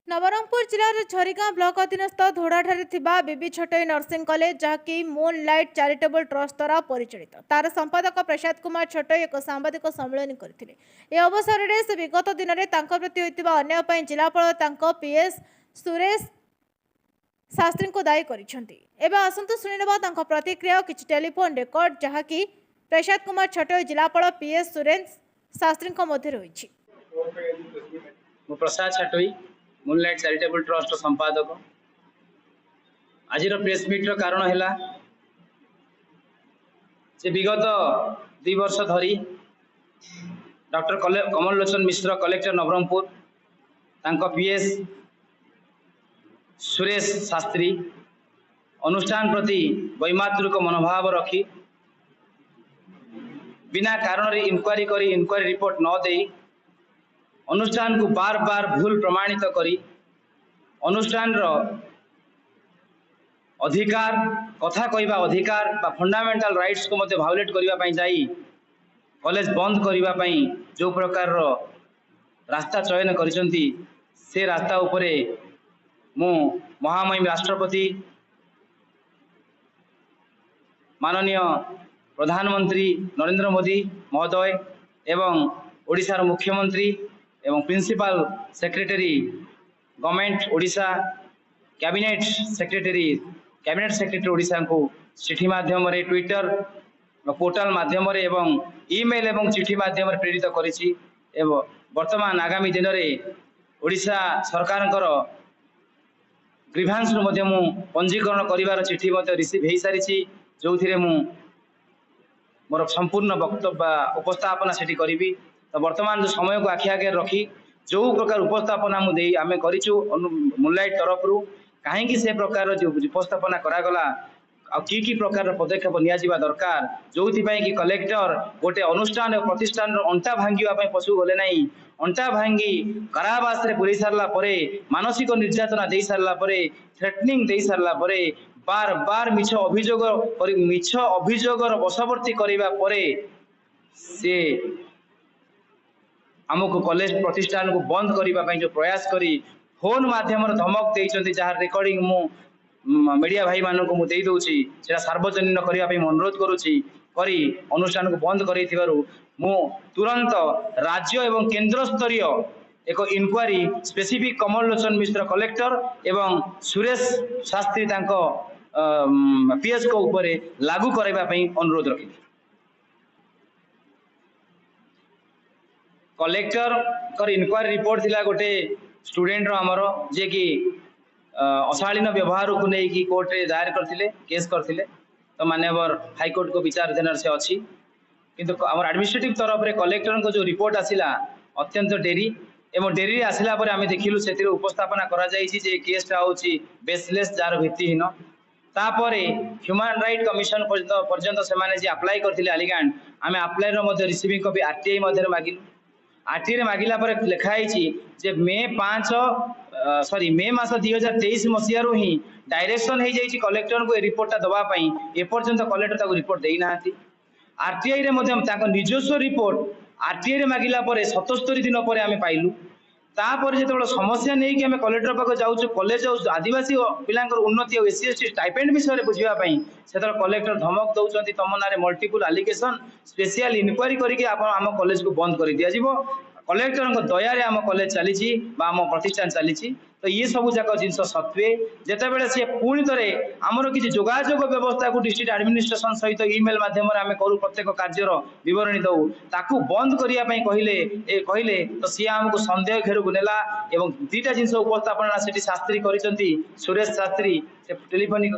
Nabarangpur जिलार झरीगाँ block अधीनस्थ धोड़ाठारे थिबा बीबी छटई नर्सिंग कॉलेज जहाँकि मून लाइट चैरिटेबल ट्रस्ट द्वारा परिचालित तार संपादक प्रसाद कुमार छटई एक सांबादिक सम्मेलन करथिले। ए अवसर में से विगत दिन में प्रति होइतिबा अन्याय पई जिलापाल तांको पीएस सुरेश शास्त्री को दायी करिसेंती। एबे आसंतु सुनिनेबा तांको प्रतिक्रिया किछि टेलीफोन रेकर्ड जहाँकि प्रसाद कुमार छटई जिलापाल पीएस सुरेश शास्त्री मध्य रही। प्रसाद छटई मूनलाइट चैरिटेबल ट्रस्ट संपादक। आज प्रेस मीट कारण है से विगत 2 वर्ष धरी डॉक्टर कमल लोचन मिश्र कलेक्टर नवरंगपुर तांको पीएस सुरेश शास्त्री अनुष्ठान प्रति वैमातृक मनोभाव रखी बिना कारण इनक्वारी करी इनक्वारी रिपोर्ट न दे अनुष्ठान को बार बार भूल प्रमाणित करी अनुष्ठान अधिकार कथा कहवा अधिकार बा फंडामेंटल राइट्स को मते भायोलेट करबा जाई कॉलेज बंद करबा जो प्रकार रास्ता चयन करिसंती से रास्ता उपरे मु महामहिम राष्ट्रपति माननीय प्रधानमंत्री नरेंद्र मोदी महोदय एवं ओडिशार मुख्यमंत्री एवं principal secretary government Odisha cabinet secretary Odisha को चिठी माध्यम ट्विटर पोर्टल माध्यम एवं ईमेल एवं चिठी माध्यम प्रेरित करिछि। एवं वर्तमान आगामी दिन में ओडिशा सरकार ग्रीभांस पंजीकरण करिवार चिठी रिसीव हो सारी जो थी मोर संपूर्ण वक्तव्य उपस्थापना सेठी करी। तो वर्तमान जो समय को आखि आगे रखी जो प्रकार उपस्थापना मुझे आम करूँ मूनलाइट तरफ कहीं से प्रकार जो उपस्थापना करागला कि प्रकार पदक्षेप निया दरकार जो कि कलेक्टर गोटे अनुष्ठान और प्रतिष्ठान अंटा भांगापी पशु गले ना अंटा भांगी कारावास पुरई सारा मानसिक निर्यातना दे सारा थ्रेटनिंग दे सारा बार बार मिछ अभियोगर बशवर्ती करने से आमको कॉलेज प्रतिष्ठान को बंद करने जो प्रयास करी फोन माध्यम धमक देते जहाँ रेकर्डिंग मु मीडिया भाई मानक मुझे दौची से सार्वजनिक करने अनुरोध करुच्ची करी अनुष्ठान को बंद कर तुरंत राज्य एवं केंद्र स्तरीय एक इनक्वारी स्पेसिफिक कमल लोचन मिश्र कलेक्टर एवं सुरेश शास्त्री पीएस को ऊपर लागू करने अनुरोध रखी। कलेक्टर इनक्वारी रिपोर्ट थिला गोटे स्टूडेंट आमर जे कि अशालीन व्यवहार को लेकिन कोर्ट रे दायर करथिले केस करथिले। तो माननीय हाईकोर्ट को विचाराधीन से अच्छी किंतु आम एडमिनिस्ट्रेटिव तरफ रे कलेक्टर को जो रिपोर्ट आसिला अत्यंत डेरी एवं डेरी आसिला पर आम देखिलु से उपस्थापना करा जायछि जे केसटा होछि बेसलेस जार भित्तिहीन। तापरे ह्यूमन राइट कमिशन पर्यंत से जे अप्लाई करथिले एलिगेंट आम अप्लाई रो मध्ये रिसीविंग कॉपी आरटीआई मध्ये मागिलु आरटीआई मागिला पर लिखाई जे मे मास 2023 मसीह ही डायरेक्शन हो जाइए कलेक्टर को रिपोर्टा दवापाई एपर्यंत कलेक्टर रिपोर्ट देना आरटीआई रे निजस्व रिपोर्ट आरटीआई रे मागिला 77 दिन पर आम पाइलु। तापर जो समस्या नहीं कि आम कलेक्टर पाक जाऊँ कॉलेज आदिवासी पिलांकर उन्नति और एससी एसटी स्टाइपेंड विषय बुझापी से कलेक्टर धमक दौरान तुम ना मल्टीपल आलिगेशन स्पेशल इनक्वारी करके आम कॉलेज को बंद कर दि जाव कलेक्टर दयारे आम कॉलेज चली आम प्रतिष्ठान चली। तो ये सब जाक जिनस सत्वे जिते सी पुणी थे आमर किसी जोगाजोग व्यवस्था को डिस्ट्रिक्ट एडमिनिस्ट्रेशन सहित ईमेल माध्यम आम करूँ प्रत्येक कार्यर विवरणी दौ ताकू बंद करने कहले तो सी आमको सन्देह घेर को नेला एवं दुईटा जिनस उपस्थापना से शास्त्री करिसेंती सुरेश शास्त्री से टेलीफोनिक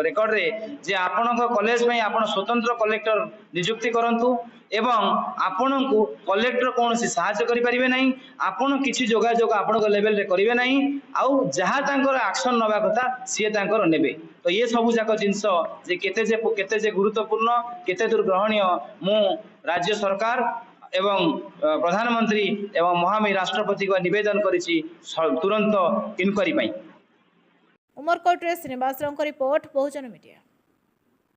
रेकर्ड रे जे आपण कॉलेज में आपण स्वतंत्र कलेक्टर नियुक्ति करंतु एवं आपण को कलेक्टर कौन सी साहाय्य करि परिबे नहीं आपण किछि जोगाजोग आपण लेवल रे करिवे नहीं आउ जहाँ तांकर एक्शन नवा कथा सी तांकर नेबे। तो ये सब जाक जिनस जे केते गुरुत्वपूर्ण केते दूर ग्रहणीय मु राज्य सरकार एवं प्रधानमंत्री एवं महामहिम राष्ट्रपति को निवेदन करिछि तुरंत इनक्वारी पाई। उमरकोट रे श्रीनिवास रिपोर्ट बहुजन मीडिया।